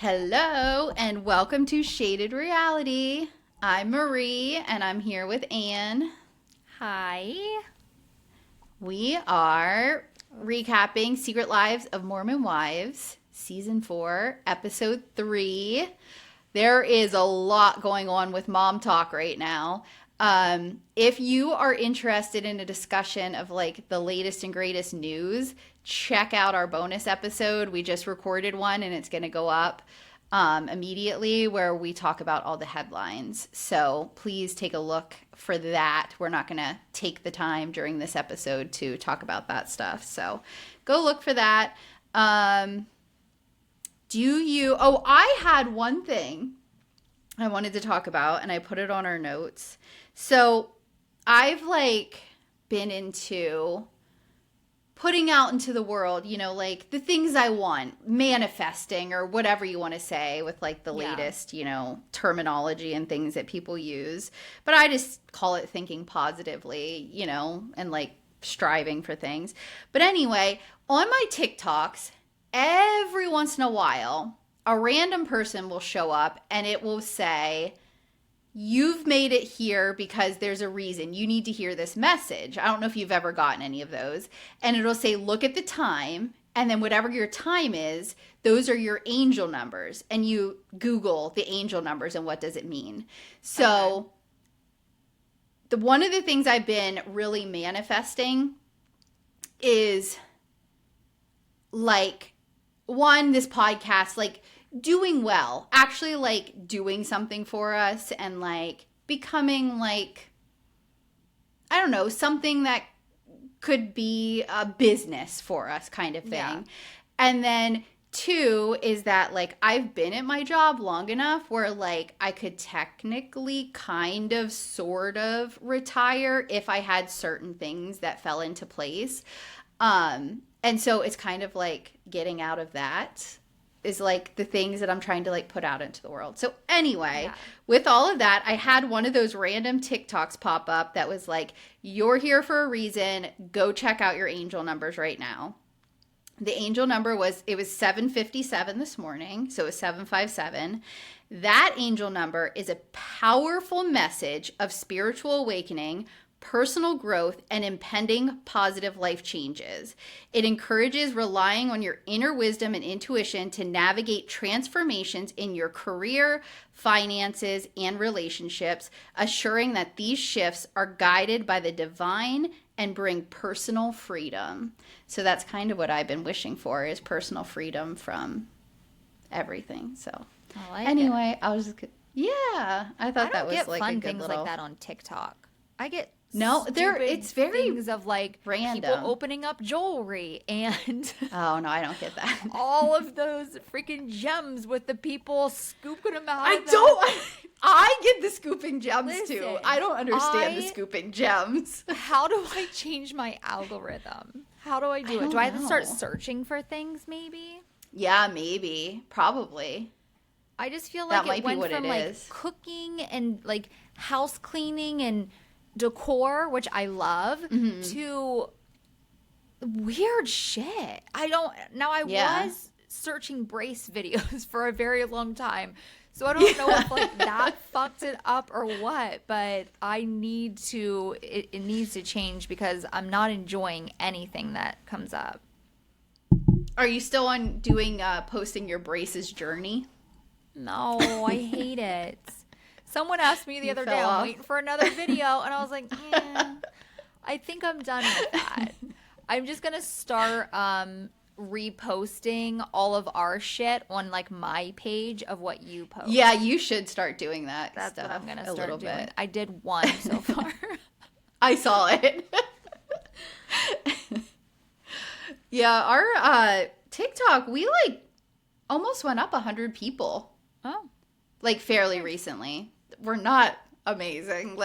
Hello and welcome to Shaded Reality. I'm Marie and I'm here with Anne. Hi. We are recapping Secret Lives of Mormon Wives, Season 4, Episode 3. There is a lot going on with mom talk right now. If you are interested in a discussion of like the latest and greatest news, check out our bonus episode. We just recorded one and it's going to go up immediately where we talk about all the headlines. So please take a look for that. We're not going to take the time during this episode to talk about that stuff. So go look for that. I had one thing I wanted to talk about and I put it on our notes. So I've been into putting out into the world, the things I want, manifesting or whatever you want to say with the latest, terminology and things that people use. But I just call it thinking positively, and striving for things. But anyway, on my TikToks, every once in a while, a random person will show up and it will say, "You've made it here because there's a reason. You need to hear this message." I don't know if you've ever gotten any of those. And it'll say, "Look at the time." And then whatever your time is, those are your angel numbers. And you Google the angel numbers and what does it mean. So one of the things I've been really manifesting is this podcast, doing well, actually doing something for us and becoming I don't know, something that could be a business for us kind of thing. Yeah. And then 2 is that I've been at my job long enough where I could technically kind of sort of retire if I had certain things that fell into place. And so it's kind of getting out of that is the things that I'm trying to put out into the world. So anyway, with all of that, I had one of those random TikToks pop up that was "You're here for a reason. Go check out your angel numbers right now." The angel number was 757 this morning. So it was 757. That angel number is a powerful message of spiritual awakening, personal growth, and impending positive life changes. It encourages relying on your inner wisdom and intuition to navigate transformations in your career, finances, and relationships, assuring that these shifts are guided by the divine and bring personal freedom. So that's kind of what I've been wishing for, is personal freedom from everything. So anyway, I was just, I thought that was a good things little like that on TikTok. I get it's very things of random people opening up jewelry and oh no, I don't get that. all of those freaking gems with the people scooping them out. I get the scooping gems too. I don't understand the scooping gems. How do I change my algorithm? How do I do it? Do I have to start searching for things maybe? Yeah, maybe. Probably. I just feel that it went from cooking and house cleaning and decor, which I love, to weird shit. I was searching brace videos for a very long time, so I don't know if that fucked it up or what, but it needs to change because I'm not enjoying anything that comes up. Are you still on doing posting your braces journey? No, I hate it. Someone asked me the other day, I'm waiting for another video, and I was like, I think I'm done with that. I'm just going to start reposting all of our shit on my page of what you post. Yeah, you should start doing that. That's stuff what I'm going to start a little doing. bit. I did one so far. I saw it. Yeah, our TikTok, we almost went up 100 people. Oh. Fairly recently. We're not amazing.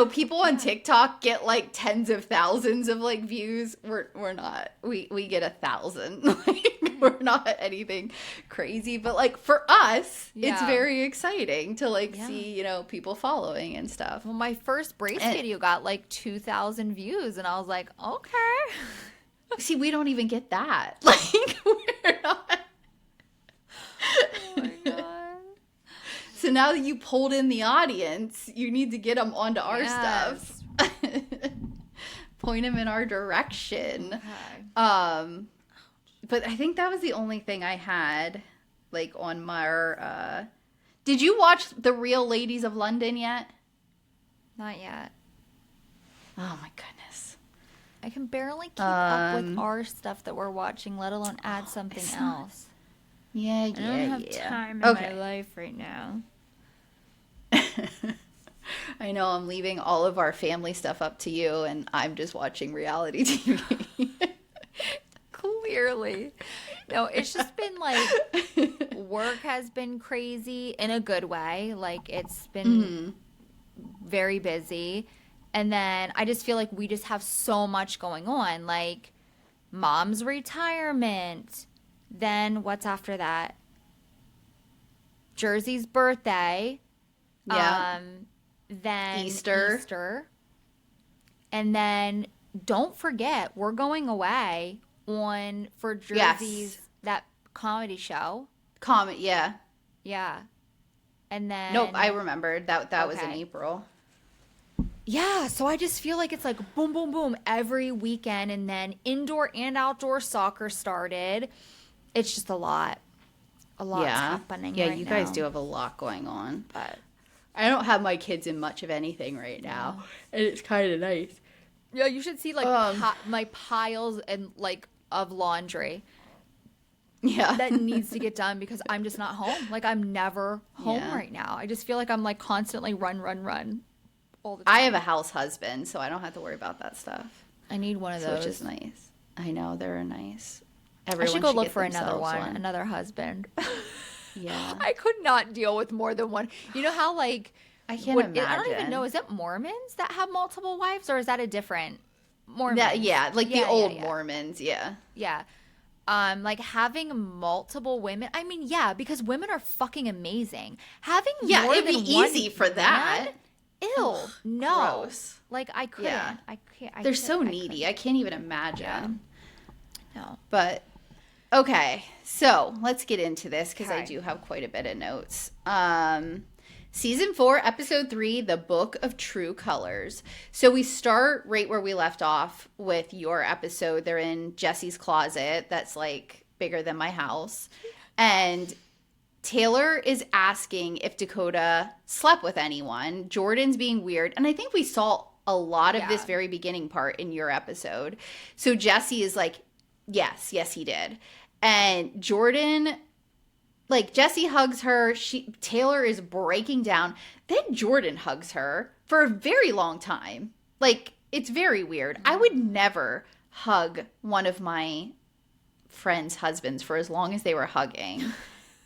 People on TikTok get tens of thousands of views. We're not. We get 1,000. We're not anything crazy, but for us, it's very exciting to see, people following and stuff. Well, my first brace video got 2,000 views and I was like, okay. See, we don't even get that. We're not. So now that you pulled in the audience, you need to get them onto our stuff. Point them in our direction. Okay. But I think that was the only thing I had, like, on my... Did you watch The Real Ladies of London yet? Not yet. Oh, my goodness. I can barely keep up with our stuff that we're watching, let alone add something else. Yeah. I don't have time in my life right now. I know, I'm leaving all of our family stuff up to you, and I'm just watching reality TV. Clearly. No, it's just been like, work has been crazy in a good way. Like, it's been very busy. And then I just feel like we just have so much going on. Like, mom's retirement. Then what's after that? Jersey's birthday. Yeah. Then Easter. And then don't forget, we're going away for Jersey's that comedy show. Yeah. Yeah. And then nope, I remembered that was in April. Yeah, so I just feel like it's like boom, boom, boom every weekend, and then indoor and outdoor soccer started. It's just a lot. A lot's happening right now. Yeah, you guys do have a lot going on. But I don't have my kids in much of anything right now, and it's kind of nice. Yeah, you should see like my piles and like of laundry. Yeah, that needs to get done because I'm just not home. Like, I'm never home right now. I just feel like I'm like constantly run all the time. I have a house husband, so I don't have to worry about that stuff. I need one of those, which is nice. I know, they're nice. Everyone I should go look for another one, another husband. Yeah, I could not deal with more than one. You know how like I can't imagine. I don't even know. Is it Mormons that have multiple wives, or is that a different Mormon? The old Mormons. Yeah. Like having multiple women. I mean, yeah, because women are fucking amazing. Having more it'd be easy for that. Ew, no. Gross. Like I couldn't. Yeah. I can't. They're so needy. I can't even imagine. Yeah. No. But okay, so let's get into this because I do have quite a bit of notes. Season 4, episode 3, The Book of True Colors. So we start right where we left off with your episode. They're in Jesse's closet that's like bigger than my house. And Taylor is asking if Dakota slept with anyone. Jordan's being weird. And I think we saw a lot of this very beginning part in your episode. So Jesse is like, yes, he did. And Jordan... like, Jesse hugs her. Taylor is breaking down. Then Jordan hugs her for a very long time. Like, it's very weird. I would never hug one of my friends' husbands for as long as they were hugging.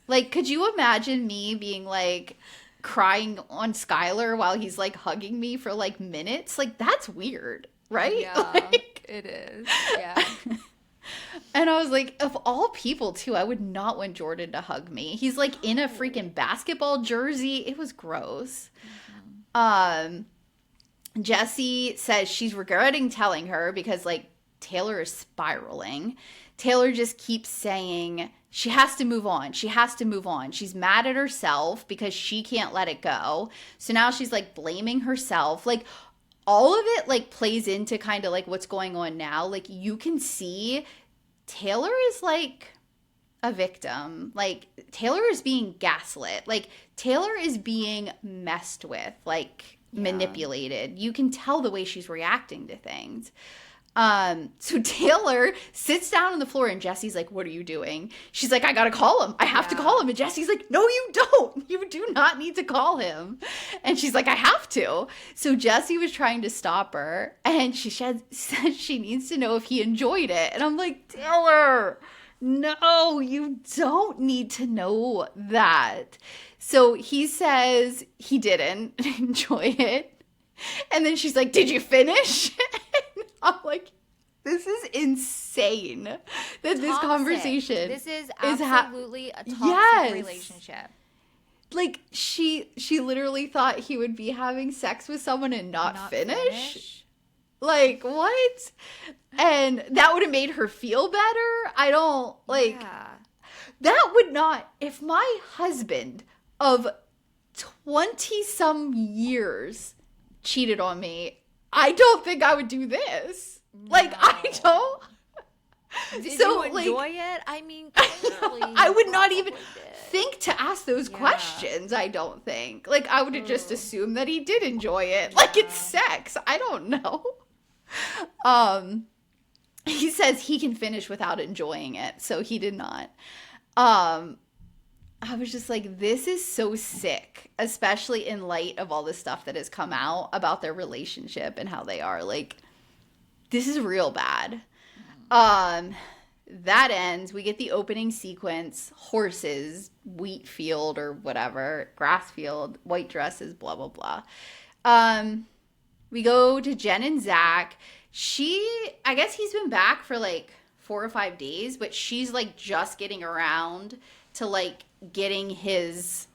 Like, could you imagine me being, like, crying on Skylar while he's, like, hugging me for, like, minutes? Like, that's weird, right? Yeah, like, it is. Yeah. And I was like, of all people, too, I would not want Jordan to hug me. He's, like, in a freaking basketball jersey. It was gross. Jessie says she's regretting telling her because, like, Taylor is spiraling. Taylor just keeps saying she has to move on. She has to move on. She's mad at herself because she can't let it go. So now she's, like, blaming herself. Like, all of it, like, plays into kind of, like, what's going on now. Like, you can see Taylor is, like, a victim. Like, Taylor is being gaslit. Like, Taylor is being messed with, like, manipulated. You can tell the way she's reacting to things. So Taylor sits down on the floor and Jesse's like, what are you doing? She's like, I gotta call him. I have to call him. And Jesse's like, no, you don't. You do not need to call him. And she's like, I have to. So Jesse was trying to stop her and she said she needs to know if he enjoyed it. And I'm like, Taylor, no, you don't need to know that. So he says he didn't enjoy it. And then she's like, did you finish? And I'm like, this is insane that this conversation this is absolutely a toxic relationship. Like, she literally thought he would be having sex with someone and not finish. Like, what? And that would have made her feel better. I don't, like, that would not, if my husband of 20-some years cheated on me. I don't think I would do this. Like, No. I don't. Did So, you like, enjoy it? I mean, clearly I you would not even probably did. think to ask those Yeah. questions, I don't think. Like, I would have just assumed that he did enjoy it. Like, it's sex. I don't know. He says he can finish without enjoying it, so he did not. I was just like, this is so sick, especially in light of all the stuff that has come out about their relationship and how they are. Like, this is real bad. That ends. We get the opening sequence, horses, wheat field or whatever, grass field, white dresses, blah, blah, blah. We go to Jen and Zach. I guess he's been back for like 4 or 5 days, but she's like just getting around to like getting his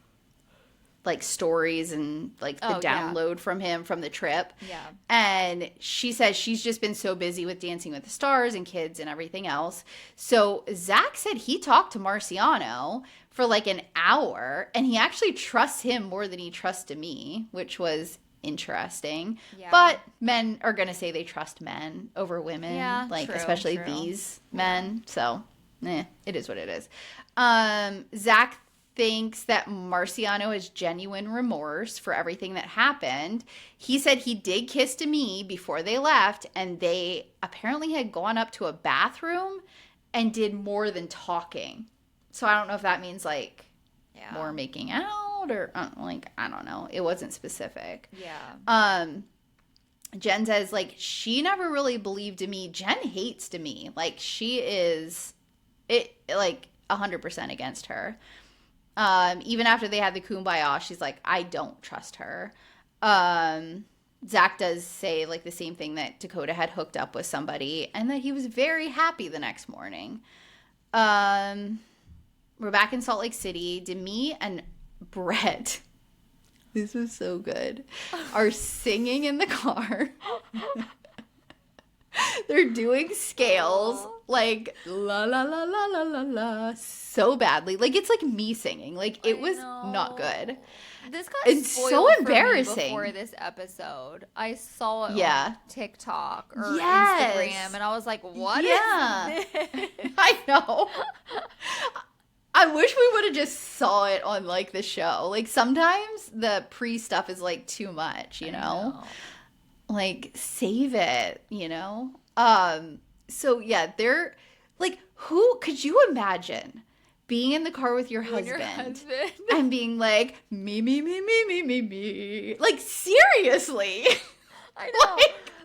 like stories and like the download from him from the trip. Yeah. And she says she's just been so busy with Dancing with the Stars and kids and everything else. So Zach said he talked to Marciano for like an hour, and he actually trusts him more than he trusts Demi, which was interesting. Yeah. But men are going to say they trust men over women, like true, especially true. these men. So, it is what it is. Zach thinks that Marciano has genuine remorse for everything that happened. He said he did kiss Demi before they left, and they apparently had gone up to a bathroom and did more than talking. So I don't know if that means like more making out or like, I don't know. It wasn't specific. Yeah. Jen says like she never really believed Demi. Jen hates Demi. Like she is like 100% against her. Even after they had the kumbaya, she's like, I don't trust her. Zach does say like the same thing, that Dakota had hooked up with somebody and that he was very happy the next morning. We're back in Salt Lake City. Demi and Brett, this was so good, are singing in the car. They're doing scales, like la la la la la la la, so badly. Like it's like me singing. Like it was not good. This got It's spoiled so for embarrassing. me before this episode. I saw it Yeah. on TikTok or Yes. Instagram, and I was like, "What Yeah. is this?" I know. I wish we would have just saw it on like the show. Like sometimes the pre stuff is like too much, you know? Like save it, you know? So yeah, they're like, who could you imagine being in the car with your husband and being like, me, me, me, me, me, me, me. Like seriously. I know.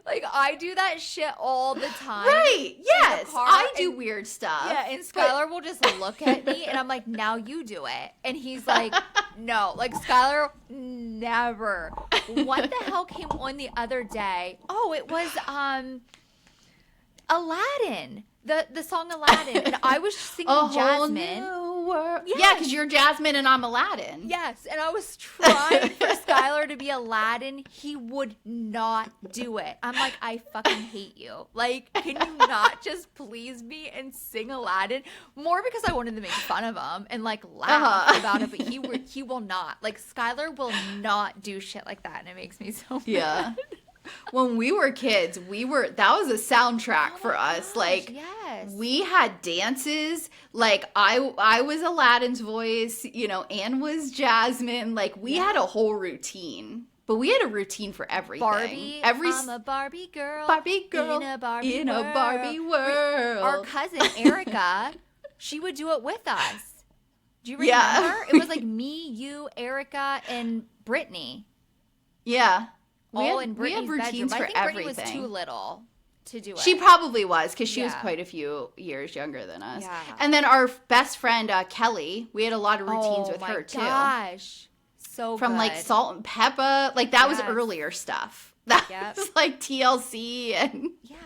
Like I do that shit all the time. Right. Yes. car, I do weird stuff. Yeah, and Skylar will just look at me and I'm like, now you do it. And he's like, no. Like Skylar never. What the hell came on the other day? Oh, it was Aladdin. The song Aladdin. And I was singing A whole Jasmine. new world. Yes. Yeah, because you're Jasmine and I'm Aladdin. Yes, and I was trying for Skylar to be Aladdin. He would not do it. I'm like, I fucking hate you. Like, can you not just please me and sing Aladdin? More because I wanted to make fun of him and like laugh about it, but he will not. Like, Skylar will not do shit like that, and it makes me so mad. Yeah. When we were kids, that was a soundtrack for us. Gosh, Like, yes. we had dances. Like, I was Aladdin's voice, you know, Anne was Jasmine. Like, we had a whole routine. But we had a routine for everything. Barbie. I'm a Barbie girl. Barbie girl in a Barbie in world. a Barbie world. Our cousin Erica, she would do it with us. Do you remember? Yeah. It was like me, you, Erica, and Brittany. Yeah. All in we had Brittany's routines bedroom. for I think everything. Brittany was too little to do it. She probably was, because she was Yeah. quite a few years younger than us. Yeah. And then our best friend, Kelly, we had a lot of routines with her, too. Oh, my gosh. So From, good. like, Salt and Pepper. Like, that was Yes. earlier stuff. That was, like, TLC and... Yeah.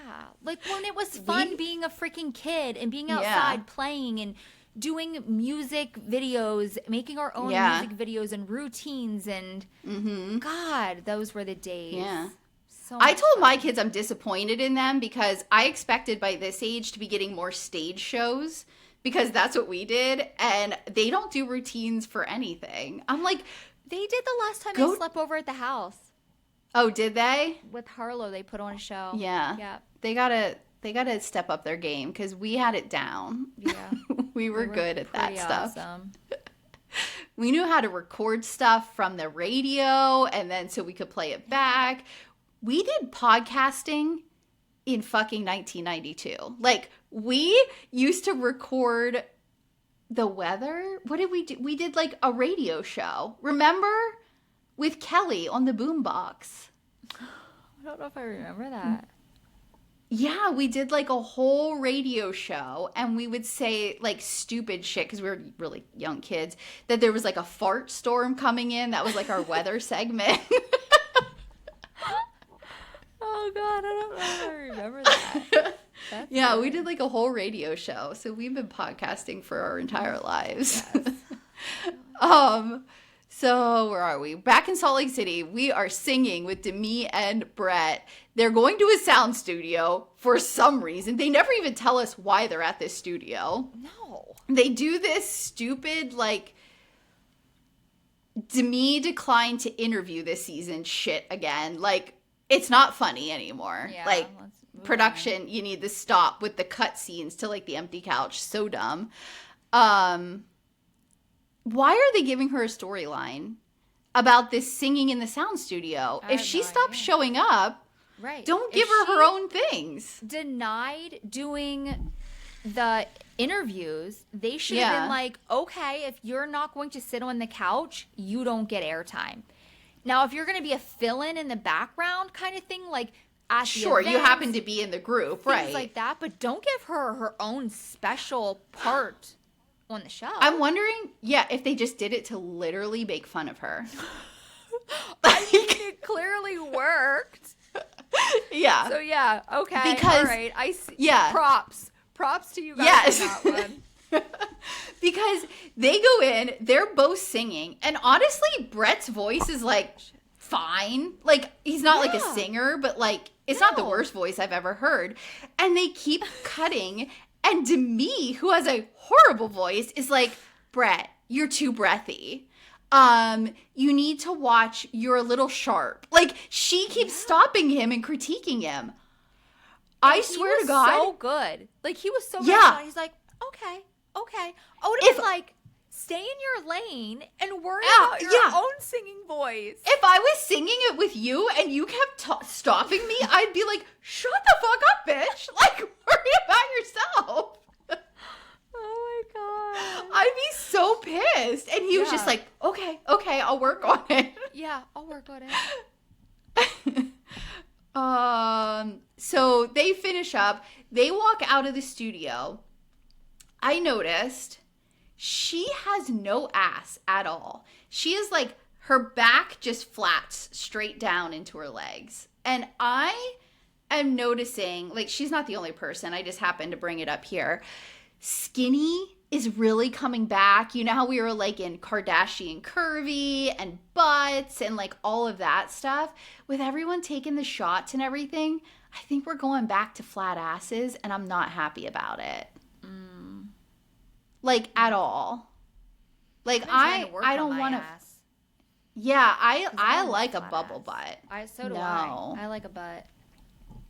Like, when it was fun being a freaking kid and being outside playing and doing music videos, making our own music videos and routines and... God, those were the days. Yeah. So I much told fun. my kids I'm disappointed in them because I expected by this age to be getting more stage shows because that's what we did, and they don't do routines for anything. I'm like, They did the last time they slept over at the house. Oh, did they? With Harlow, they put on a show. Yeah. Yeah. They gotta step up their game because we had it down. Yeah. we were good at that stuff. Awesome. We knew how to record stuff from the radio and then so we could play it back. We did podcasting in fucking 1992. Like, we used to record the weather. What did we do? We did like a radio show. Remember? With Kelly on the boombox. I don't know if I remember that. Yeah, we did like a whole radio show and we would say like stupid shit because we were really young kids, that there was like a fart storm coming in. That was like our weather segment. Oh God, I don't know if I remember that. Yeah, we did like a whole radio show. So we've been podcasting for our entire lives. Yes. So where are we? Back in Salt Lake City, we are singing with Demi and Brett. They're going to a sound studio for some reason. They never even tell us why they're at this studio. No. They do this stupid, like, Demi declined to interview this season shit again. Like, it's not funny anymore. Yeah, like, production, you need to stop with the cut scenes to, like, the empty couch. So dumb. Why are they giving her a storyline about this singing in the sound studio? If she stops showing up, right, don't give her own things. Denied doing the interviews, they should have been like, okay, if you're not going to sit on the couch, you don't get airtime. Now, if you're going to be a fill-in in the background kind of thing, like at the events, you happen to be in the group, right? Things like that, but don't give her her own special part on the show. I'm wondering, if they just did it to literally make fun of her. I mean, it clearly worked. Yeah. So yeah, okay. Because, all right. I see. Yeah. Props to you guys for that one. Because they go in, they're both singing, and honestly, Brett's voice is like fine. Like, he's not like a singer, but like it's not the worst voice I've ever heard. And they keep cutting. And Demi, who has a horrible voice, is like, Brett, you're too breathy. You need to watch, you're a little sharp. Like, she keeps stopping him and critiquing him. I swear to God. So good. Like, he was so good. He's like, okay. I would have been like, stay in your lane and worry about your own singing voice. If I was singing it with you and you kept stopping me, I'd be like, shut the fuck up, bitch. Like, worry about yourself. Oh my God. I'd be so pissed. And he was just like, okay, I'll work on it. Yeah, I'll work on it. So they finish up. They walk out of the studio. I noticed she has no ass at all. She is like, her back just flats straight down into her legs. And I am noticing, like, she's not the only person. I just happened to bring it up here. Skinny is really coming back. You know how we were like in Kardashian curvy and butts and like all of that stuff? With everyone taking the shots and everything, I think we're going back to flat asses, and I'm not happy about it. Like, at all. Like, I don't want to. Yeah, I like a bubble butt. So do I. I like a butt.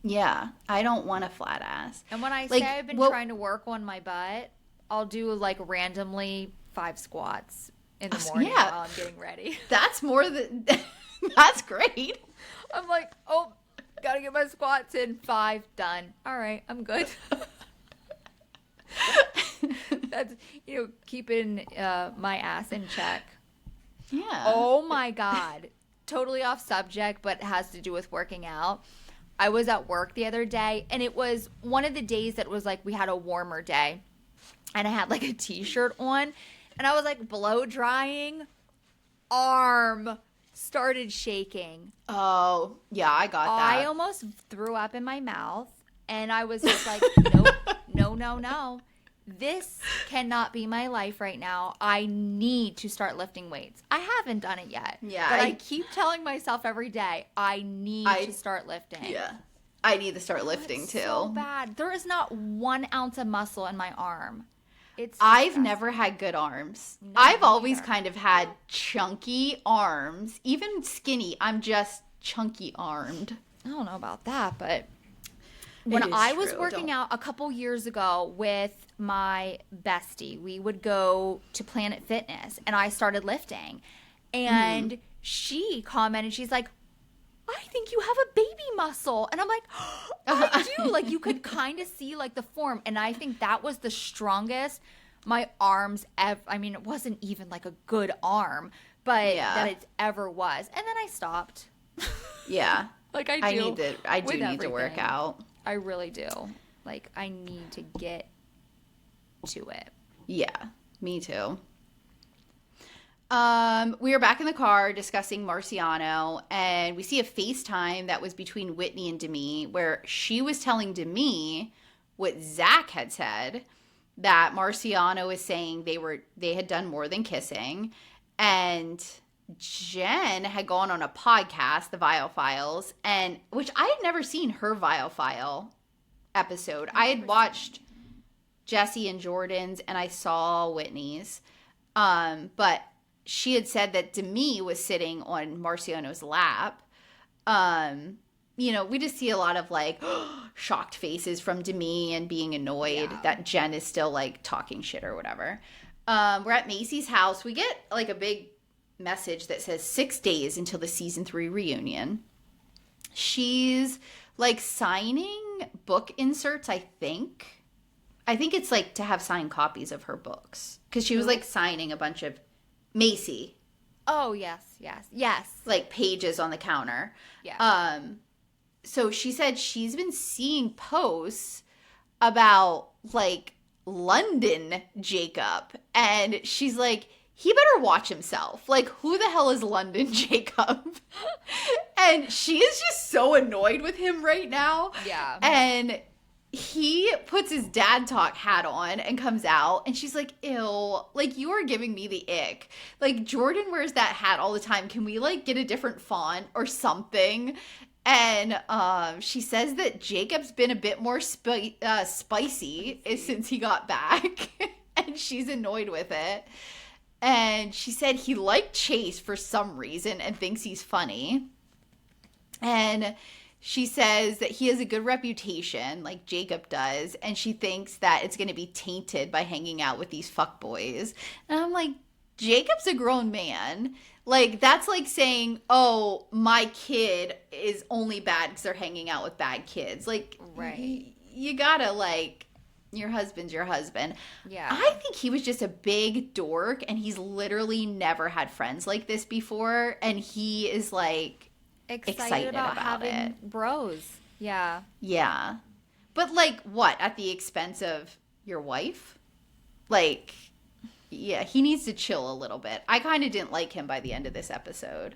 Yeah, I don't want a flat ass. And when I say I've been trying to work on my butt, I'll do like randomly 5 squats in the morning while I'm getting ready. That's more than. That's great. I'm like, oh, gotta get my squats in. 5, done. All right, I'm good. That's, keeping my ass in check. Yeah. Oh my God. Totally off subject, but has to do with working out. I was at work the other day, and it was one of the days that was like we had a warmer day, and I had like a t-shirt on, and I was like blow drying. Arm started shaking. Oh, yeah, I got that. I almost threw up in my mouth, and I was just like, nope, no. This cannot be my life right now. I need to start lifting weights. I haven't done it yet. Yeah. But I keep telling myself every day, I need to start lifting. Yeah. I need to start lifting too. So bad. There is not 1 ounce of muscle in my arm. I've never had good arms. No, I've always neither. kind of had chunky arms, even skinny. I'm just chunky armed. I don't know about that, but when I was working out a couple years ago with my bestie, we would go to Planet Fitness and I started lifting. And she commented, she's like, I think you have a baby muscle. And I'm like, I do. Like, you could kind of see, like, the form. And I think that was the strongest my arms ever. I mean, it wasn't even, like, a good arm, but that it ever was. And then I stopped. Yeah. Like, I do need to work out. I really do. Like, I need to get to it. Yeah, me too. We were back in the car discussing Marciano, and we see a FaceTime that was between Whitney and Demi, where she was telling Demi what Zach had said, that Marciano is saying they had done more than kissing, and Jen had gone on a podcast, the Vial Files, and which I had never seen her Vial File episode. I had watched Jesse and Jordan's, and I saw Whitney's, but she had said that Demi was sitting on Marciano's lap. We just see a lot of like shocked faces from Demi and being annoyed that Jen is still like talking shit or whatever. We're at Macy's house. We get like a big message that says 6 days until the season 3 reunion. She's like signing book inserts, I think. I think it's like to have signed copies of her books. Because she was like signing a bunch of Mayci. Oh, yes. Like pages on the counter. Yeah. So she said she's been seeing posts about like London Jacob. And she's like, he better watch himself. Like, who the hell is London Jacob? And she is just so annoyed with him right now. Yeah. And he puts his dad talk hat on and comes out, and she's like, ew, like, you are giving me the ick. Like, Jordan wears that hat all the time. Can we, like, get a different font or something? And she says that Jacob's been a bit more spicy since he got back, and she's annoyed with it. And she said he liked Chase for some reason and thinks he's funny. And she says that he has a good reputation, like Jacob does, and she thinks that it's going to be tainted by hanging out with these fuckboys. And I'm like, Jacob's a grown man. Like, that's like saying, oh, my kid is only bad because they're hanging out with bad kids. Like, right. You gotta, like, your husband's your husband. Yeah. I think he was just a big dork, and he's literally never had friends like this before, and he is, like, excited about having it. Bros. Yeah. Yeah. But, like, what? At the expense of your wife? Like, yeah, he needs to chill a little bit. I kind of didn't like him by the end of this episode.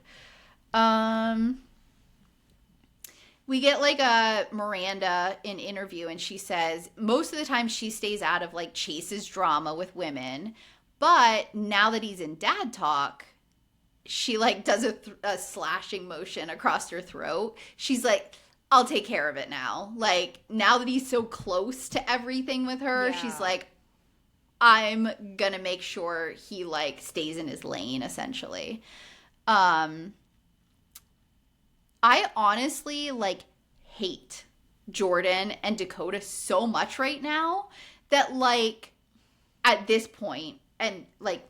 We get, like, a Miranda in interview, and she says most of the time she stays out of, like, Chase's drama with women. But now that he's in dad talk, she, like, does a slashing motion across her throat. She's like, I'll take care of it now. Like, now that he's so close to everything with her, she's like, I'm gonna make sure he, like, stays in his lane, essentially. I honestly, like, hate Jordan and Dakota so much right now that, like, at this point, and, like,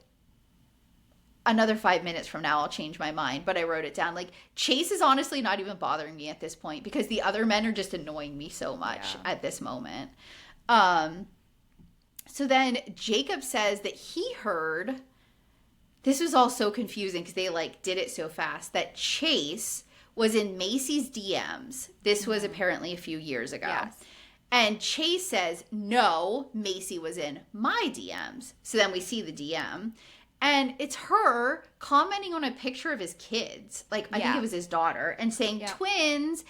another 5 minutes from now, I'll change my mind, but I wrote it down. Like, Chase is honestly not even bothering me at this point because the other men are just annoying me so much at this moment. So then Jacob says that he heard, this was all so confusing because they, like, did it so fast, that Chase was in Macy's DMs. This was apparently a few years ago. Yes. And Chase says, no, Mayci was in my DMs. So then we see the DM. And it's her commenting on a picture of his kids. Like, I think it was his daughter. And saying twins.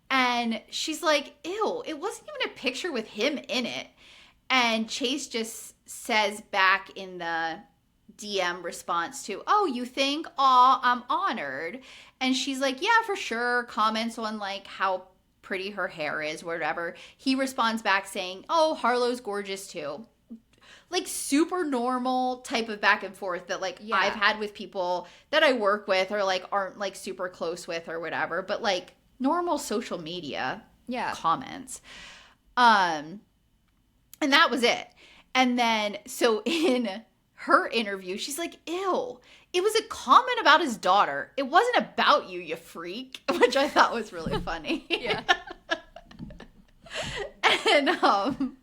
And she's like, ew, it wasn't even a picture with him in it. And Chase just says back in the DM response to, oh, you think? Aw, I'm honored. And she's like, yeah, for sure. Comments on, like, how pretty her hair is, whatever. He responds back saying, oh, Harlow's gorgeous too. like super normal type of back and forth that like I've had with people that I work with or like aren't like super close with or whatever, but like normal social media comments. And that was it. And then so in her interview, she's like, ew, it was a comment about his daughter. It wasn't about you, you freak, which I thought was really funny. Yeah. And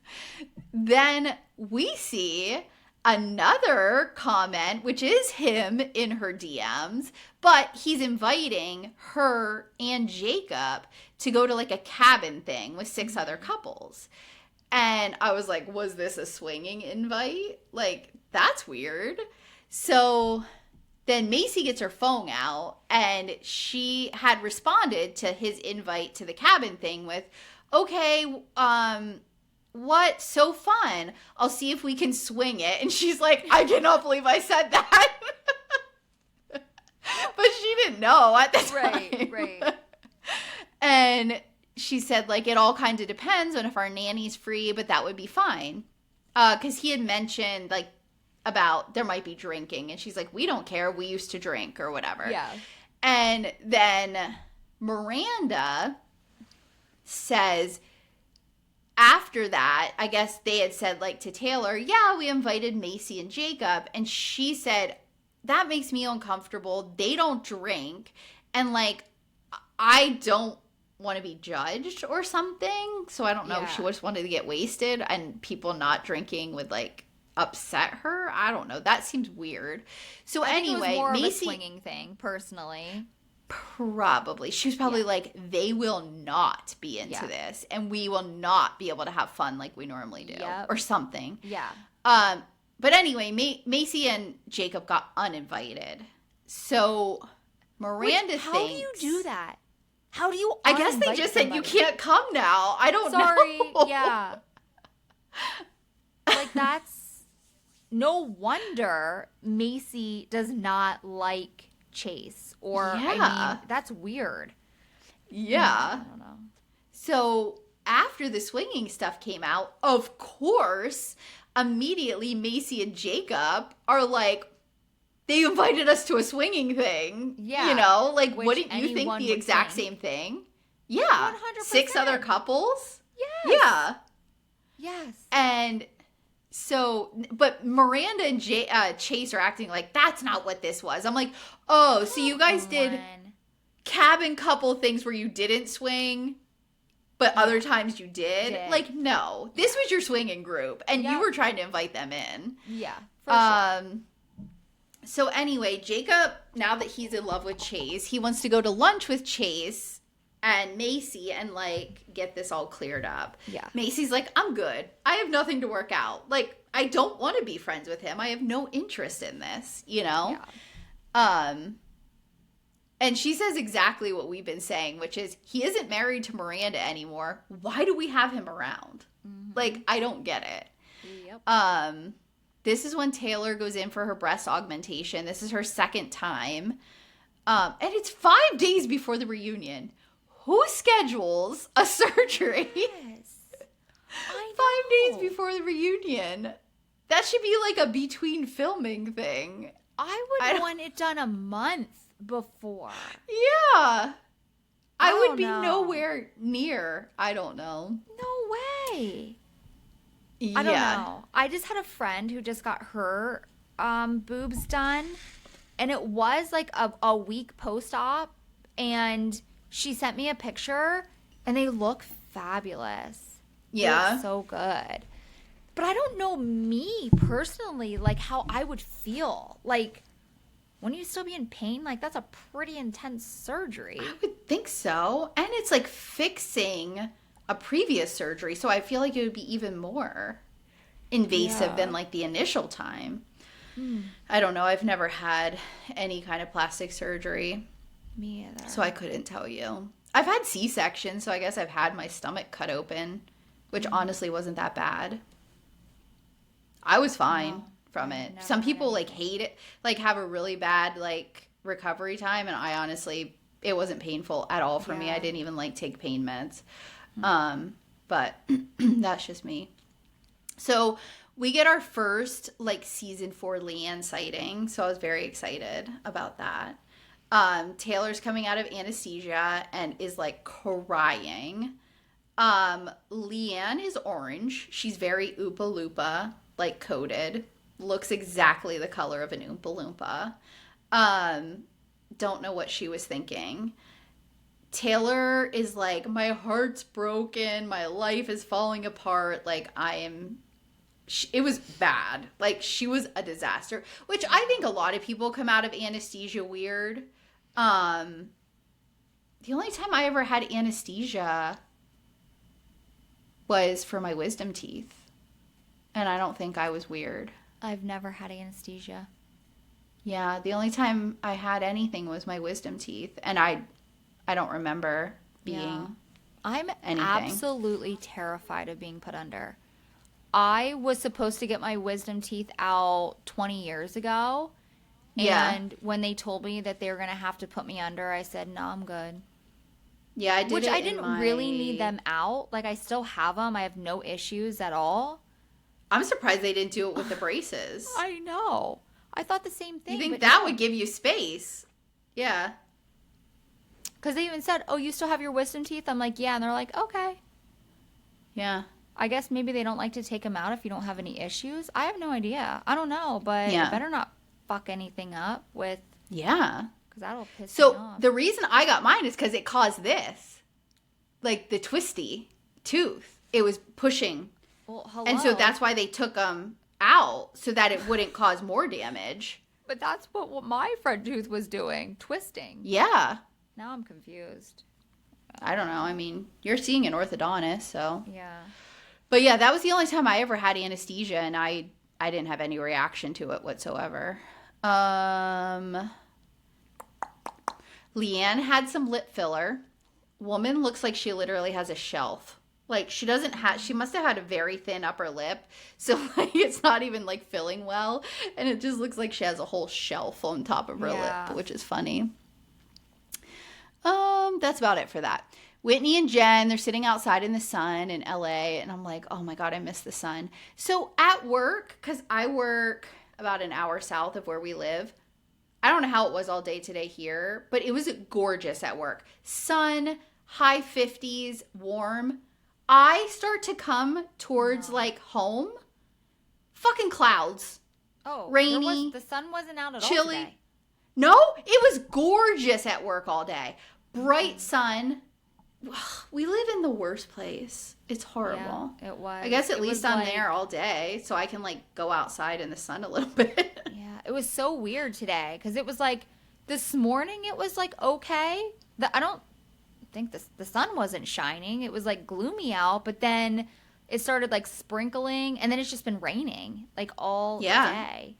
then we see another comment, which is him in her DMs, but he's inviting her and Jacob to go to like a cabin thing with 6 other couples. And I was like, was this a swinging invite? Like, that's weird. So then Mayci gets her phone out, and she had responded to his invite to the cabin thing with, okay, what? So fun. I'll see if we can swing it. And she's like, I cannot believe I said that. But she didn't know at the time. Right. And she said, like, it all kind of depends on if our nanny's free, but that would be fine. Because he had mentioned, like, about there might be drinking. And she's like, we don't care. We used to drink or whatever. Yeah. And then Miranda says, after that, I guess they had said, like, to Taylor, yeah, we invited Mayci and Jacob. And she said, that makes me uncomfortable. They don't drink. And, like, I don't want to be judged or something. So I don't know if she just wanted to get wasted and people not drinking would, like, upset her. I don't know. That seems weird. So anyway, it was more Mayci, of a swinging thing, personally. Probably. She was probably like, they will not be into this and we will not be able to have fun like we normally do or something. Yeah. But anyway, Mayci and Jacob got uninvited. So Miranda thinks... How do you do that? How do you I guess they just said, you can't come now. I don't know. Sorry. Yeah. Like, that's... No wonder Mayci does not like Chase. Or, I mean, that's weird. Yeah. I don't know. So, after the swinging stuff came out, of course, immediately Mayci and Jacob are like, they invited us to a swinging thing. Yeah. You know, like, wouldn't you think the exact same thing? Yeah. 100%. 6 other couples? Yes. Yeah. Yes. And so, but Miranda and Chase are acting like that's not what this was. I'm like, oh, so you guys did cabin couple things where you didn't swing, but other times you did? Like, no. This was your swinging group, and you were trying to invite them in. Yeah, for sure. So anyway, Jacob, now that he's in love with Chase, he wants to go to lunch with Chase and Mayci and, like, get this all cleared up. Yeah. Macy's like, I'm good. I have nothing to work out. Like, I don't want to be friends with him. I have no interest in this, you know? Yeah. And she says exactly what we've been saying, which is, he isn't married to Miranda anymore. Why do we have him around? Mm-hmm. Like, I don't get it. Yep. This is when Taylor goes in for her breast augmentation. This is her second time. And it's 5 days before the reunion. Who schedules a surgery? Yes. I know. 5 days before the reunion. That should be like a between filming thing. I would want it done a month before. Yeah. I would be nowhere near. I don't know. No way. Yeah. I don't know. I just had a friend who just got her boobs done. And it was like a week post-op. And she sent me a picture. And they look fabulous. Yeah. They look so good. But I don't know me personally, like how I would feel. Like, wouldn't you still be in pain? Like, that's a pretty intense surgery. I would think so. And it's like fixing a previous surgery. So I feel like it would be even more invasive than like the initial time. I don't know. I've never had any kind of plastic surgery. Me either. So I couldn't tell you. I've had C-sections, so I guess I've had my stomach cut open, which honestly wasn't that bad. I was fine from it. Some people like hate it, like have a really bad like recovery time, and I honestly, it wasn't painful at all for me. I didn't even like take pain meds. But that's just me. So We get our first, like, season 4 Leanne sighting, so I was very excited about that. Taylor's coming out of anesthesia and is, like, crying. Leanne is orange. She's very Oopa Loopa, like, coated. Looks exactly the color of an Oompa Loompa. Don't know what she was thinking. Taylor is like, my heart's broken. My life is falling apart. Like, it was bad. Like, she was a disaster, which I think a lot of people come out of anesthesia weird. The only time I ever had anesthesia was for my wisdom teeth. And I don't think I was weird. I've never had anesthesia. Yeah, the only time I had anything was my wisdom teeth. And I don't remember being I'm anything. Absolutely terrified of being put under. I was supposed to get my wisdom teeth out 20 years ago. Yeah. And when they told me that they were going to have to put me under, I said, no, I'm good. Yeah, I did. Which I didn't really need them out. Like, I still have them. I have no issues at all. I'm surprised they didn't do it with the braces. I know. I thought the same thing. You think that would give you space? Yeah. Because they even said, oh, you still have your wisdom teeth? I'm like, yeah. And they're like, okay. Yeah. I guess maybe they don't like to take them out if you don't have any issues. I have no idea. I don't know. But you better not fuck anything up with. Yeah. Because that'll piss me off. So the reason I got mine is because it caused this. Like the twisty tooth. It was pushing. Well, hello. And so that's why they took them out so that it wouldn't cause more damage. But that's what my front tooth was doing. Twisting. Yeah. Now I'm confused. I don't know. I mean, you're seeing an orthodontist, so. Yeah. But yeah, that was the only time I ever had anesthesia, and I didn't have any reaction to it whatsoever. Leanne had some lip filler. Woman looks like she literally has a shelf. Like, she must have had a very thin upper lip, so, like, it's not even, like, filling well, and it just looks like she has a whole shelf on top of her lip, which is funny. That's about it for that. Whitney and Jen, they're sitting outside in the sun in LA, and I'm like, oh my God, I miss the sun. So at work, because I work about an hour south of where we live, I don't know how it was all day today here, but it was gorgeous at work. Sun, high 50s, warm. I start to come towards like home, fucking clouds. Oh, rainy. The sun wasn't out at all chilly. today. No, it was gorgeous at work all day. Bright sun. We live in the worst place. It's horrible. Yeah, it was. I guess at least I'm there all day, so I can like go outside in the sun a little bit. Yeah, it was so weird today because it was like this morning it was like okay. I don't think the sun wasn't shining. It was like gloomy out, but then it started like sprinkling, and then it's just been raining like all day.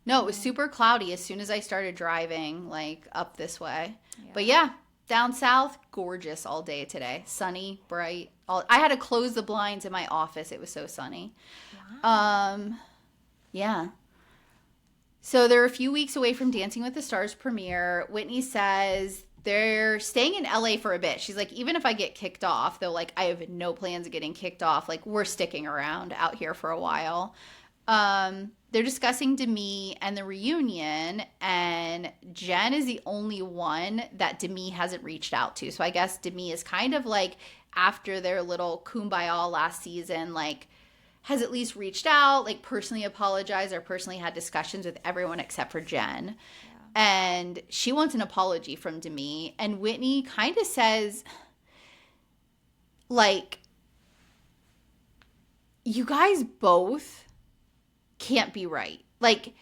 No, it was super cloudy as soon as I started driving like up this way. Yeah. But yeah, down south, gorgeous all day today. Sunny, bright. I had to close the blinds in my office. It was so sunny. Wow. Yeah. So they're a few weeks away from Dancing with the Stars premiere. Whitney says they're staying in LA for a bit. She's like, even if I get kicked off, though, like, I have no plans of getting kicked off. Like, we're sticking around out here for a while. They're discussing Demi and the reunion, and Jen is the only one that Demi hasn't reached out to. So I guess Demi is kind of like, after their little kumbaya last season, like, has at least reached out, like, personally apologized or personally had discussions with everyone except for Jen. And she wants an apology from Demi. And Whitney kind of says, like, you guys both can't be right. Like,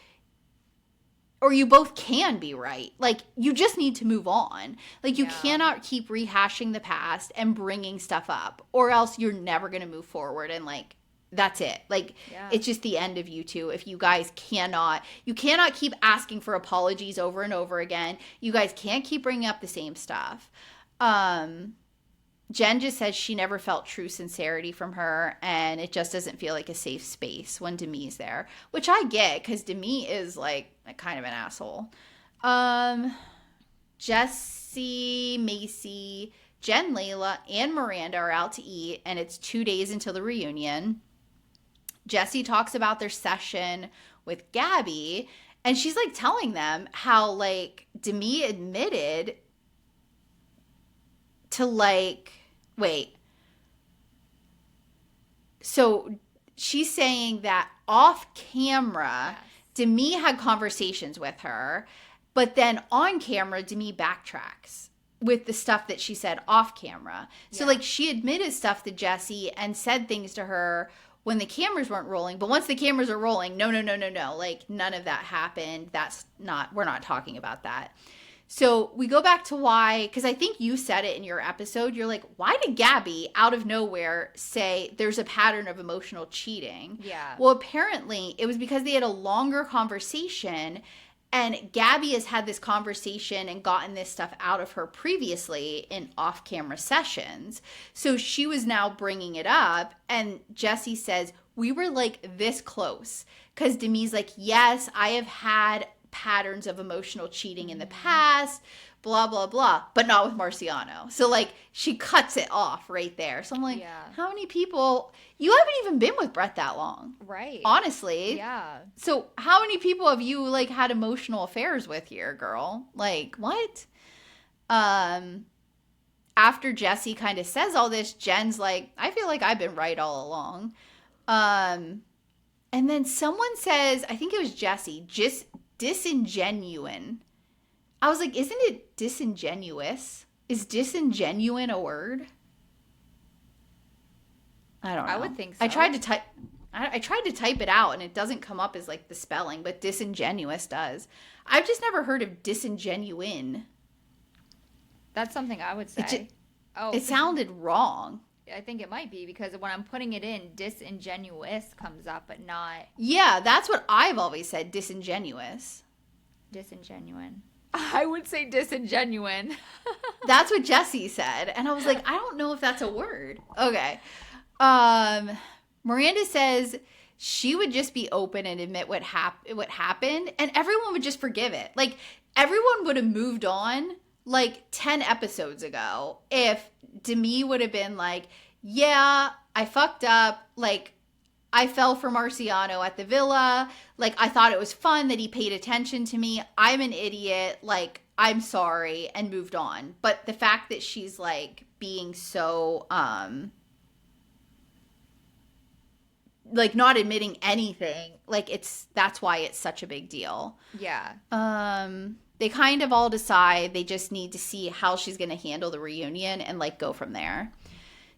or you both can be right. Like, you just need to move on. Like, you cannot keep rehashing the past and bringing stuff up, or else you're never going to move forward. And, like, that's it. Like, it's just the end of you two. If you guys cannot keep asking for apologies over and over again. You guys can't keep bringing up the same stuff. Jen just says she never felt true sincerity from her, and it just doesn't feel like a safe space when Demi's there, which I get because Demi is like kind of an asshole. Jesse, Mayci, Jen, Layla, and Miranda are out to eat, and it's 2 days until the reunion. Jesse talks about their session with Gabby, and she's like telling them how like Demi admitted to like, wait. So she's saying that off camera, yes, Demi had conversations with her, but then on camera, Demi backtracks with the stuff that she said off camera. So like she admitted stuff to Jesse and said things to her when the cameras weren't rolling. But once the cameras are rolling, no. Like none of that happened. We're not talking about that. So we go back to why, because I think you said it in your episode. You're like, why did Gabby out of nowhere say there's a pattern of emotional cheating? Yeah. Well, apparently it was because they had a longer conversation, and Gabby has had this conversation and gotten this stuff out of her previously in off-camera sessions. So she was now bringing it up, and Jesse says, we were like this close. Because Demi's like, yes, I have had patterns of emotional cheating in the past, blah, blah, blah, but not with Marciano. So, like, she cuts it off right there. So I'm like, how many people, you haven't even been with Brett that long. Right. Honestly. Yeah. So how many people have you, like, had emotional affairs with here, girl? Like, what? After Jesse kind of says all this, Jen's like, I feel like I've been right all along. And then someone says, I think it was Jesse, just disingenuine. I was like, isn't it disingenuous? Is disingenuine a word? I don't know. I would think so. I tried to type it out and it doesn't come up as like the spelling, but disingenuous does. I've just never heard of disingenuine. That's something I would say. It sounded wrong. I think it might be because when I'm putting it in, disingenuous comes up, but not... Yeah, that's what I've always said, disingenuous. Disingenuine. I would say disingenuine. That's what Jesse said. And I was like, I don't know if that's a word. Okay. Miranda says she would just be open and admit what happened, and everyone would just forgive it. Like, everyone would have moved on like 10 episodes ago if Demi would have been like, yeah, I fucked up. Like, I fell for Marciano at the villa. Like, I thought it was fun that he paid attention to me. I'm an idiot. Like, I'm sorry, and moved on. But the fact that she's like being so, like not admitting anything, like that's why it's such a big deal. Yeah. They kind of all decide they just need to see how she's going to handle the reunion and like go from there.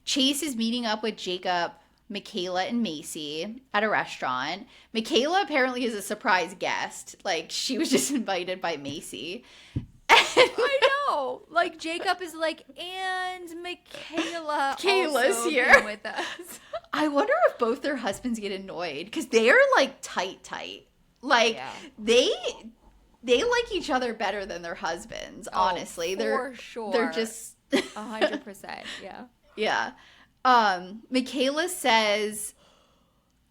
Chase is meeting up with Jacob, Mikayla, and Mayci at a restaurant. Mikayla apparently is a surprise guest. Like, she was just invited by Mayci. I know. Like, Jacob is like, and Kayla's also here with us. I wonder if both their husbands get annoyed because they are like tight. Like, they like each other better than their husbands, honestly. For sure. They're just 100%. Yeah. Yeah. Mikayla says,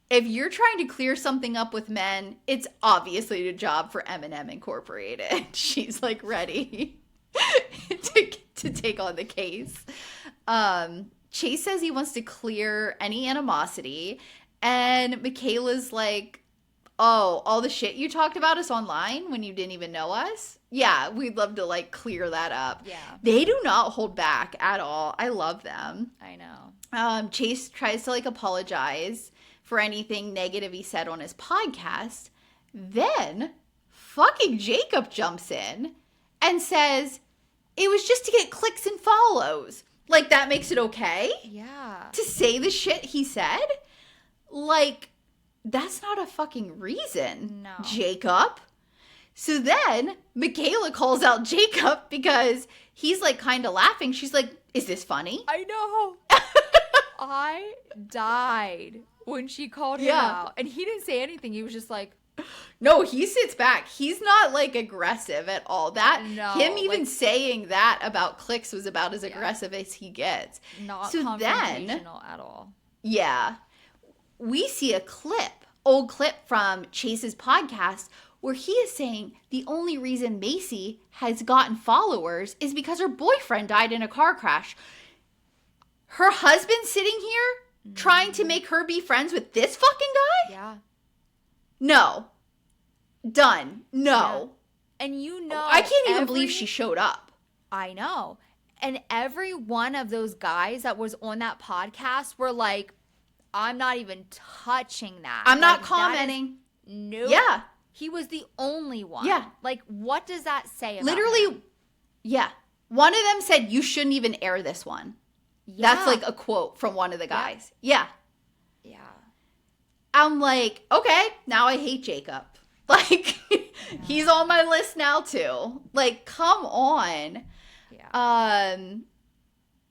if you're trying to clear something up with men, it's obviously a job for M&M Incorporated. She's like ready to take on the case. Chase says he wants to clear any animosity, and Michaela's like, oh, all the shit you talked about us online when you didn't even know us? Yeah, we'd love to, like, clear that up. Yeah. They do not hold back at all. I love them. I know. Chase tries to, like, apologize for anything negative he said on his podcast. Then, fucking Jacob jumps in and says, it was just to get clicks and follows. Like, that makes it okay? Yeah. To say the shit he said? Like... That's not a fucking reason, no. Jacob. So then Mikayla calls out Jacob because he's like kind of laughing. She's like, is this funny? I know. I died when she called him out. And he didn't say anything. He was just like. No, he sits back. He's not like aggressive at all. Him even saying that about clicks was about as aggressive as he gets. Not confrontational at all. Yeah. We see a old clip from Chase's podcast where he is saying the only reason Mayci has gotten followers is because her boyfriend died in a car crash. Her husband sitting here trying to make her be friends with this fucking guy? Yeah. No. Done. No. Yeah. And I can't even believe she showed up. I know. And every one of those guys that was on that podcast were like, I'm not even touching that. I'm not commenting. Nope. Yeah. He was the only one. Yeah. Like, what does that say about Literally, him? yeah. One of them said, you shouldn't even air this one. Yeah. That's like a quote from one of the guys. Yeah. Yeah. I'm like, okay, now I hate Jacob. Like, he's on my list now too. Like, come on. Yeah.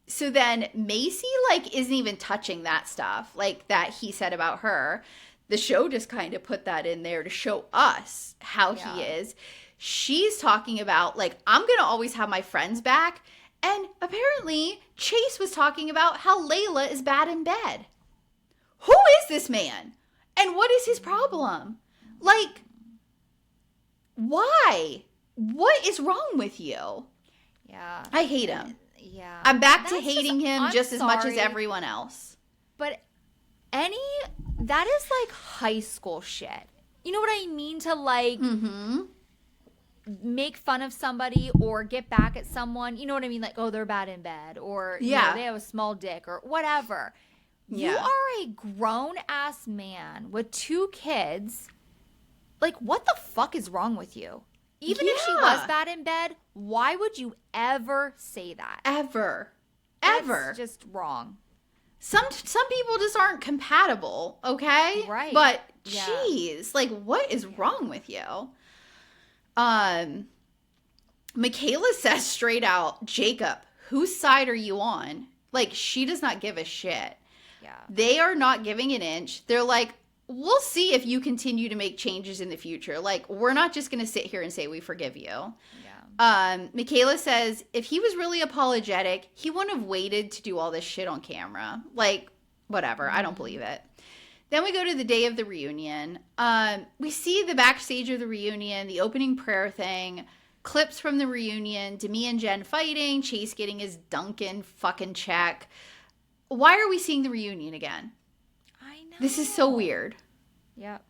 So then Mayci, like, isn't even touching that stuff, like, that he said about her. The show just kind of put that in there to show us how he is. She's talking about, like, I'm going to always have my friends back. And apparently, Chase was talking about how Layla is bad in bed. Who is this man? And what is his problem? Like, why? What is wrong with you? Yeah. I hate him. Yeah. I'm back to hating him just as much as sorry, everyone else. But that is like high school shit. You know what I mean? To like make fun of somebody or get back at someone. You know what I mean? Like, oh, they're bad in bed, or you know, they have a small dick or whatever. Yeah. You are a grown ass man with 2 kids. Like, what the fuck is wrong with you? Even if she was bad in bed, why would you ever say that? Ever. That's just wrong. Some people just aren't compatible, okay? Right. But geez, like, what is wrong with you? Mikayla says straight out, Jacob, whose side are you on? Like, she does not give a shit. Yeah. They are not giving an inch. They're like, we'll see if you continue to make changes in the future. Like, we're not just going to sit here and say we forgive you. Yeah. Mikayla says, if he was really apologetic, he wouldn't have waited to do all this shit on camera. Like, whatever. I don't believe it. Then we go to the day of the reunion. We see the backstage of the reunion, the opening prayer thing, clips from the reunion, Demi and Jen fighting, Chase getting his Duncan fucking check. Why are we seeing the reunion again? I know. This is so weird. Yep.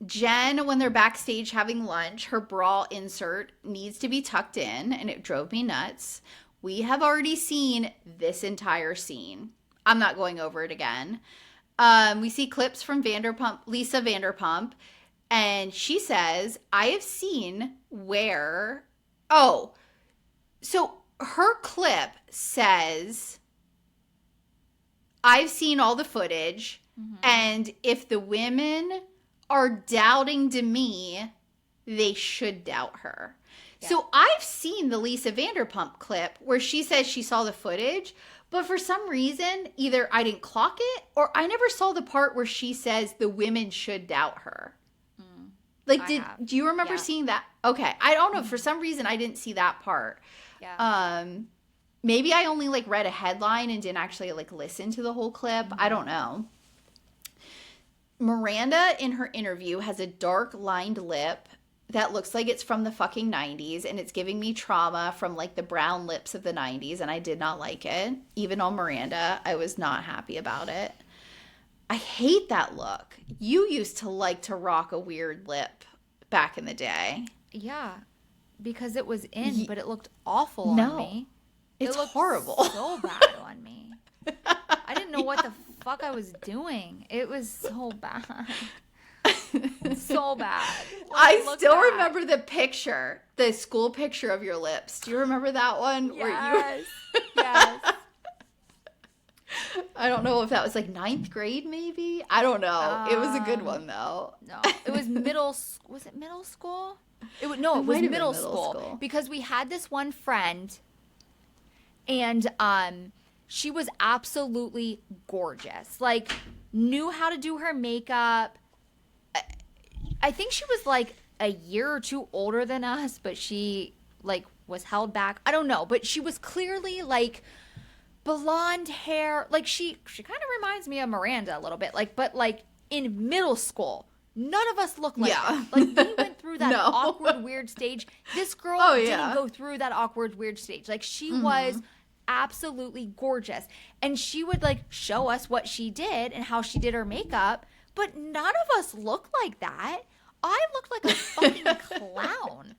Jen, when they're backstage having lunch, her bra insert needs to be tucked in, and it drove me nuts. We have already seen this entire scene. I'm not going over it again. We see clips from Lisa Vanderpump, and she says, I have seen where... Oh, so her clip says, I've seen all the footage, and if the women are doubting Demi, they should doubt her. Yeah. So I've seen the Lisa Vanderpump clip where she says she saw the footage, but for some reason, either I didn't clock it or I never saw the part where she says the women should doubt her. Like, do you remember seeing that? Okay. I don't know. For some reason, I didn't see that part. Yeah. Maybe I only like read a headline and didn't actually like listen to the whole clip. I don't know. Miranda in her interview has a dark lined lip that looks like it's from the fucking 90s, and it's giving me trauma from like the brown lips of the 90s, and I did not like it. Even on Miranda, I was not happy about it. I hate that look. You used to like to rock a weird lip back in the day. Yeah, because it was in, but it looked awful on me. It's horrible. So bad on me. I didn't know what the fuck I was doing. It was so bad. So bad. I still remember the picture, the school picture of your lips. Do you remember that one? Yes. Yes. I don't know if that was like 9th grade, maybe. I don't know. It was a good one though. No, it was middle. Was it middle school? It was middle school because we had this one friend, and she was absolutely gorgeous. Like, knew how to do her makeup. I think she was like a year or 2 older than us, but she like was held back. I don't know, but she was clearly like blonde hair. Like she kind of reminds me of Miranda a little bit. Like, but like in middle school, none of us look like her. Like, we went through that awkward, weird stage. This girl didn't go through that awkward, weird stage. Like, she was absolutely gorgeous. And she would like show us what she did and how she did her makeup, but none of us looked like that. I looked like a fucking clown.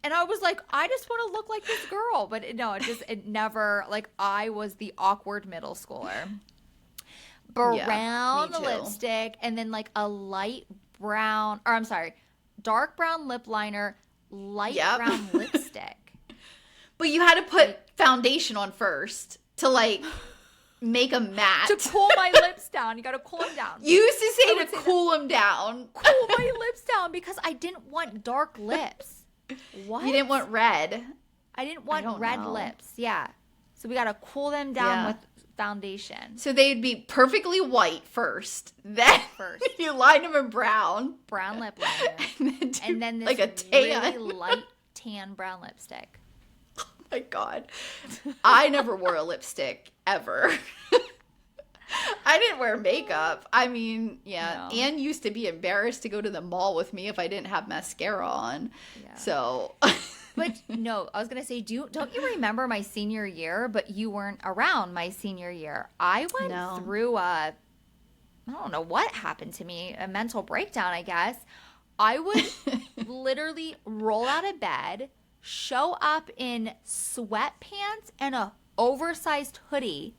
And I was like, I just want to look like this girl. But it never, like, I was the awkward middle schooler. Brown lipstick, and then like a light brown, or I'm sorry, dark brown lip liner, light brown lipstick. But you had to put foundation on first to like make a matte. To cool my lips down. You got to cool them down. You used to say to cool them down. Cool my lips down because I didn't want dark lips. What? You didn't want red. I didn't want red lips. Yeah. So we got to cool them down with foundation. So they'd be perfectly white first. Then you line them in brown. Brown lip liner. And then this like a tan. really light tan brown lipstick. Oh my God. I never wore a lipstick ever. I didn't wear makeup. I mean, Anne used to be embarrassed to go to the mall with me if I didn't have mascara on. Yeah. So... But no, I was going to say, don't you remember my senior year? But you weren't around my senior year. I went through I don't know what happened to me, a mental breakdown, I guess. I would literally roll out of bed, show up in sweatpants and a oversized hoodie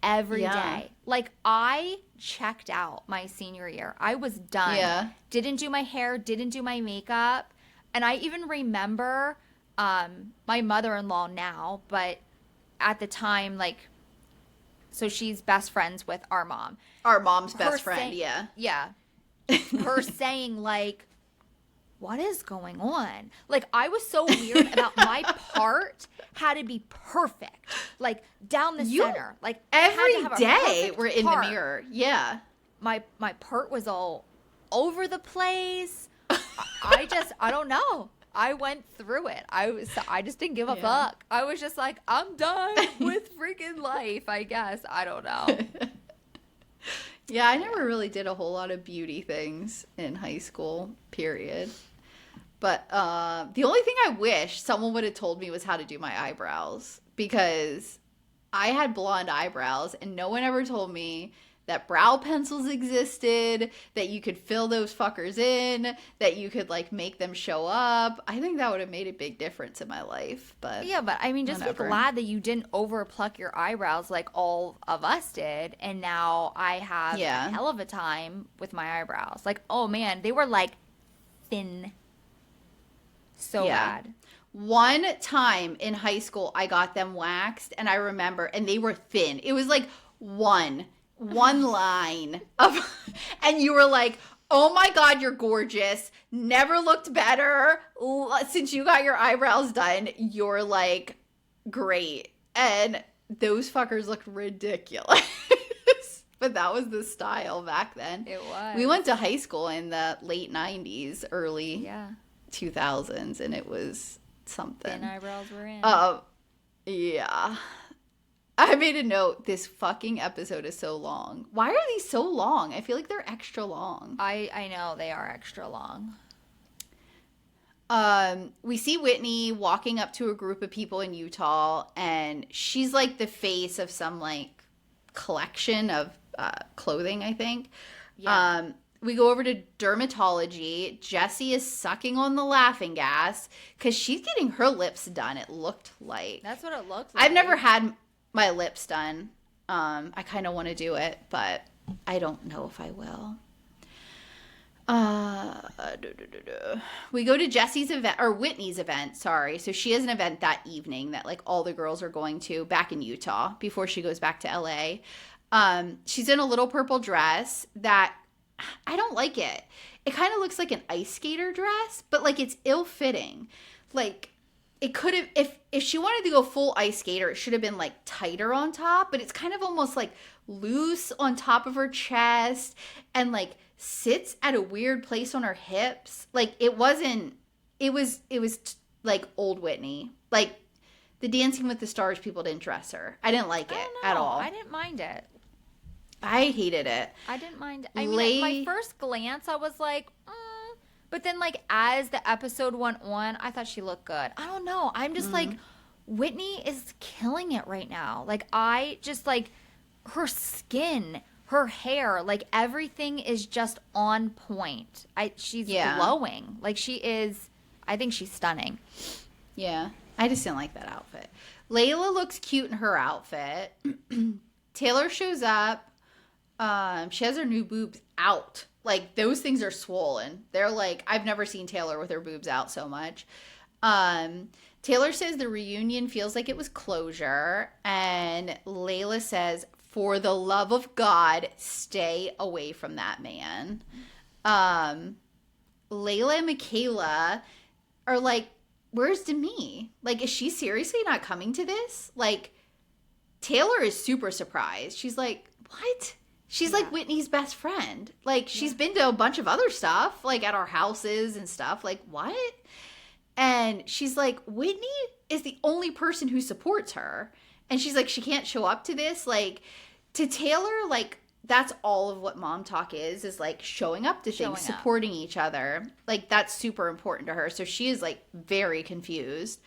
every day. Like, I checked out my senior year. I was done. Yeah. Didn't do my hair, didn't do my makeup. And I even remember my mother-in-law now, but at the time, like, so she's best friends with our mom. Our mom's best friend, yeah. Yeah. Her saying, like, what is going on? Like, I was so weird about my part had to be perfect. Like, down the center. Like, every day we're in the mirror. Yeah. My part was all over the place. I don't know. I went through it. I just didn't give a fuck. I was just like, I'm done with freaking life, I guess. I don't know. Yeah, I never really did a whole lot of beauty things in high school, period. But the only thing I wish someone would have told me was how to do my eyebrows, because I had blonde eyebrows and no one ever told me that brow pencils existed, that you could fill those fuckers in, that you could like make them show up. I think that would have made a big difference in my life. But yeah, but I mean, just be glad that you didn't over pluck your eyebrows like all of us did. And now I have a hell of a time with my eyebrows. Like, oh man, they were like thin. So bad. One time in high school, I got them waxed, and I remember, and they were thin. It was like one line of, and you were like, oh my God, you're gorgeous. Never looked better. Since you got your eyebrows done, you're like great. And those fuckers looked ridiculous. But that was the style back then. It was. We went to high school in the late 90s, early 2000s, and it was something. Thin eyebrows were in. Yeah. I made a note, this fucking episode is so long. Why are these so long? I feel like they're extra long. I know, they are extra long. We see Whitney walking up to a group of people in Utah, and she's like the face of some like collection of clothing, I think. Yeah. We go over to dermatology. Jessie is sucking on the laughing gas because she's getting her lips done, it looked like. That's what it looked like. I've never had my lips done. I kind of want to do it, but I don't know if I will. We go to Jessie's event, or Whitney's event, sorry. So she has an event that evening that like all the girls are going to back in Utah before she goes back to LA. She's in a little purple dress that I don't like it. It kind of looks like an ice skater dress, but like it's ill-fitting. Like it could have, if she wanted to go full ice skater, it should have been like tighter on top, but it's kind of almost like loose on top of her chest and like sits at a weird place on her hips. Like it was like old Whitney. Like the Dancing with the Stars people didn't dress her. I didn't like it at all. I didn't mind it. I hated it. I didn't mind it. I mean, at my first glance, I was like, but then, like, as the episode went on, I thought she looked good. I don't know. I'm just like, Whitney is killing it right now. Like, I just, like, her skin, her hair, like, everything is just on point. She's glowing. Like, she is, I think she's stunning. Yeah. I just didn't like that outfit. Layla looks cute in her outfit. Taylor shows up. She has her new boobs out. Like, those things are swollen. They're like, I've never seen Taylor with her boobs out so much. Taylor says the reunion feels like it was closure. And Layla says, for the love of God, stay away from that man. Layla and Mikayla are like, where's Demi? Like, is she seriously not coming to this? Like, Taylor is super surprised. She's like, what? She's like Whitney's best friend. Like, she's been to a bunch of other stuff, like at our houses and stuff. Like, what? And she's like, Whitney is the only person who supports her. And she's like, she can't show up to this. Like, to Taylor, like, that's all of what mom talk is like showing up to things, supporting each other. Like, that's super important to her. So she is like very confused.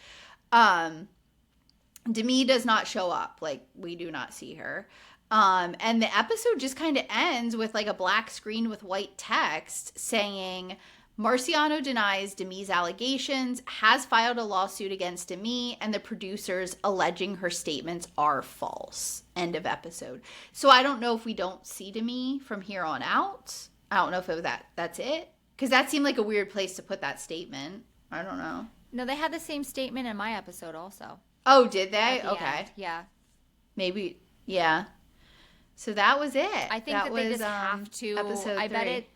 Demi does not show up. Like, we do not see her. And the episode just kind of ends with like a black screen with white text saying, Marciano denies Demi's allegations, has filed a lawsuit against Demi, and the producers alleging her statements are false. End of episode. So I don't know if we don't see Demi from here on out. I don't know if it was that's it. Because that seemed like a weird place to put that statement. I don't know. No, they had the same statement in my episode also. Oh, did they? Okay. End. Yeah. Maybe, yeah. So that was it. I think that they just have to. Episode 3. Bet it's.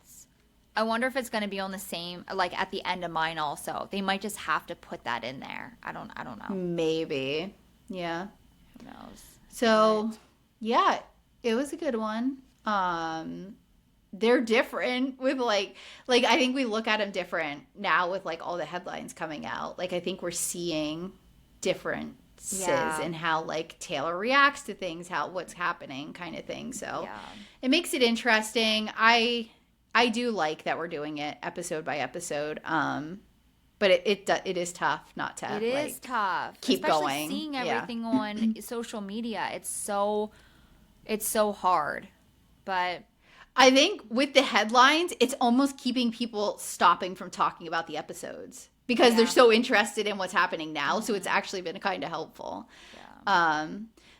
I wonder if it's going to be on the same, like at the end of mine also. They might just have to put that in there. I don't know. Maybe. Yeah. Who knows? So, yeah, it was a good one. They're different with like I think we look at them different now with like all the headlines coming out. Like, I think we're seeing differences in how like Taylor reacts to things, what's happening kind of thing. So it makes it interesting. I do like that we're doing it episode by episode. But it is tough not to. It is tough. Keep especially going. Seeing everything on social media, it's so hard. But I think with the headlines, it's almost keeping people stopping from talking about the episodes because they're so interested in what's happening now. So it's actually been kind of helpful. Yeah.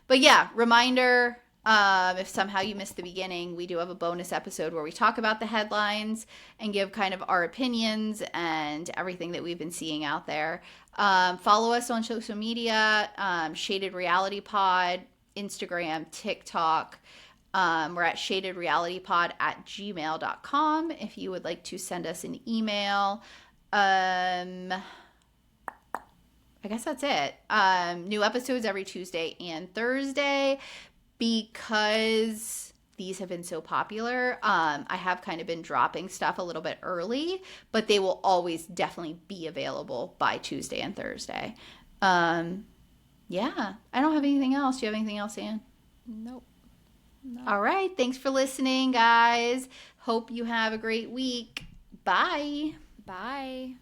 But yeah, reminder. If somehow you missed the beginning, we do have a bonus episode where we talk about the headlines and give kind of our opinions and everything that we've been seeing out there. Follow us on social media, Shaded Reality Pod, Instagram, TikTok. We're at shadedrealitypod@gmail.com if you would like to send us an email. I guess that's it. New episodes every Tuesday and Thursday. Because these have been so popular, I have kind of been dropping stuff a little bit early, but they will always definitely be available by Tuesday and Thursday. Yeah, I don't have anything else. Do you have anything else, Anne? Nope. No. All right. Thanks for listening, guys. Hope you have a great week. Bye. Bye.